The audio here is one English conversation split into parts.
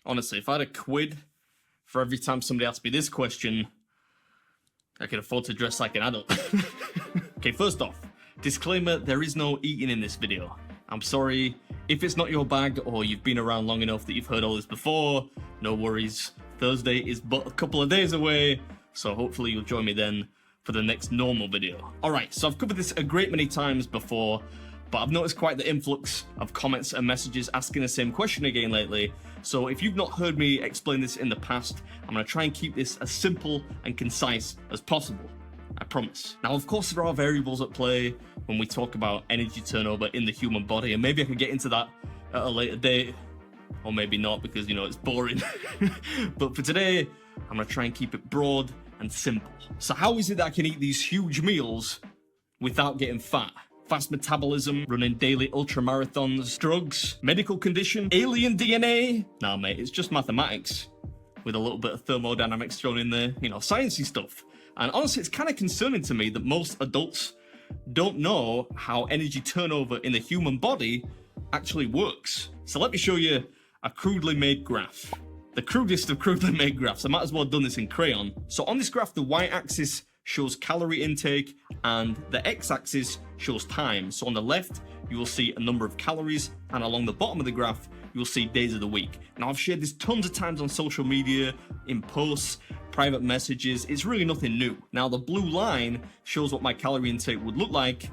Honestly, if I had a quid for every time somebody asked me this question, I could afford to dress like an adult. Okay, first off, disclaimer, there is no eating in this video. I'm sorry, if it's not your bag or you've been around long enough that you've heard all this before, no worries. Thursday is but a couple of days away, so hopefully you'll join me then for the next normal video. Alright, so I've covered this a great many times before, but I've noticed quite the influx of comments and messages asking the same question again lately. So if you've not heard me explain this in the past, I'm going to try and keep this as simple and concise as possible. I promise. Now, of course, there are variables at play when we talk about energy turnover in the human body, and maybe I could get into that at a later date, or maybe not because, you know, it's boring. But for today, I'm going to try and keep it broad and simple. So how is it that I can eat these huge meals without getting fat? Fast metabolism, running daily ultra marathons, drugs, medical condition, alien DNA? Nah, mate, it's just mathematics with a little bit of thermodynamics thrown in there, you know, sciencey stuff. And honestly, it's kind of concerning to me that most adults don't know how energy turnover in the human body actually works. So let me show you a crudely made graph. The crudest of crudely made graphs. I might as well have done this in crayon. So on this graph, the y-axis shows calorie intake and the x-axis shows time. So on the left, you will see a number of calories, and along the bottom of the graph, you will see days of the week. Now, I've shared this tons of times on social media, in posts, private messages. It's really nothing new. Now, the blue line shows what my calorie intake would look like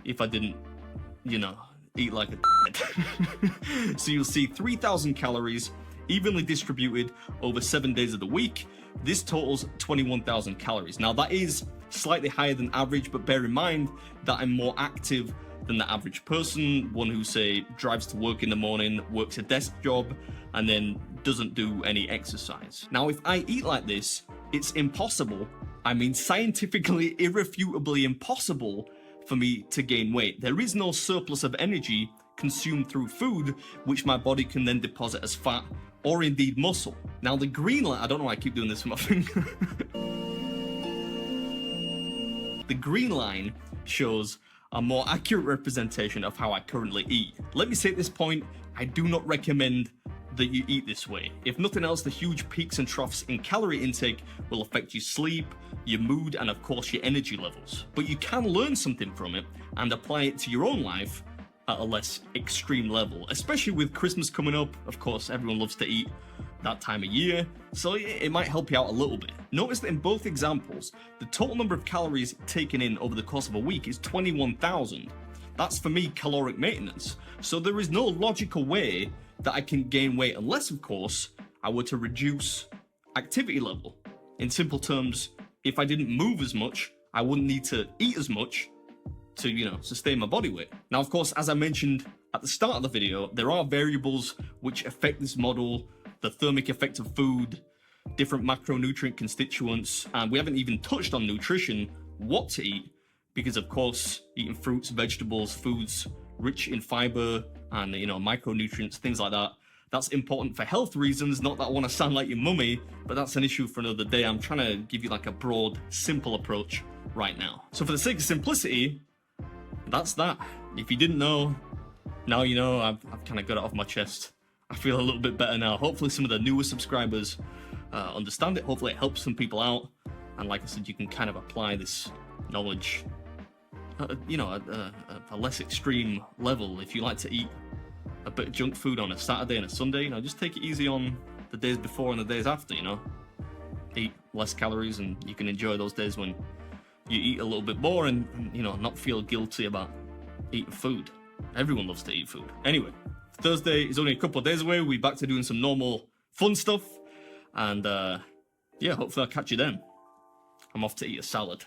if I didn't, you know, eat like a So you'll see 3,000 calories evenly distributed over 7 days of the week. This totals 21,000 calories. Now, that is slightly higher than average, but bear in mind that I'm more active than the average person, one who, say, drives to work in the morning, works a desk job, and then doesn't do any exercise. Now, if I eat like this, it's impossible, I mean scientifically, irrefutably impossible for me to gain weight. There is no surplus of energy consumed through food, which my body can then deposit as fat or indeed muscle. Now, the green line, I don't know why I keep doing this with my finger. The green line shows a more accurate representation of how I currently eat. Let me say at this point, I do not recommend that you eat this way. If nothing else, the huge peaks and troughs in calorie intake will affect your sleep, your mood, and of course your energy levels. But you can learn something from it and apply it to your own life at a less extreme level, especially with Christmas coming up. Of course, everyone loves to eat that time of year, so it might help you out a little bit. Notice that in both examples, the total number of calories taken in over the course of a week is 21,000. That's, for me, caloric maintenance. So there is no logical way that I can gain weight unless, of course, I were to reduce activity level. In simple terms, if I didn't move as much, I wouldn't need to eat as much to, you know, sustain my body weight. Now, of course, as I mentioned at the start of the video, there are variables which affect this model: the thermic effect of food, different macronutrient constituents, and we haven't even touched on nutrition, what to eat, because of course, eating fruits, vegetables, foods rich in fiber and, you know, micronutrients, things like that, that's important for health reasons. Not that I want to sound like your mummy, but that's an issue for another day. I'm trying to give you like a broad, simple approach right now. So for the sake of simplicity, that's that. If you didn't know, now you know. I've kind of got it off my chest. I feel a little bit better now. Hopefully some of the newer subscribers understand it. Hopefully it helps some people out. And like I said, you can kind of apply this knowledge, you know, at a less extreme level. If you like to eat a bit of junk food on a Saturday and a Sunday, you know, just take it easy on the days before and the days after, you know. Eat less calories and you can enjoy those days when you eat a little bit more and you know, not feel guilty about eating food. Everyone loves to eat food. Anyway, Thursday is only a couple of days away. We'll be back to doing some normal fun stuff. And yeah, hopefully I'll catch you then. I'm off to eat a salad.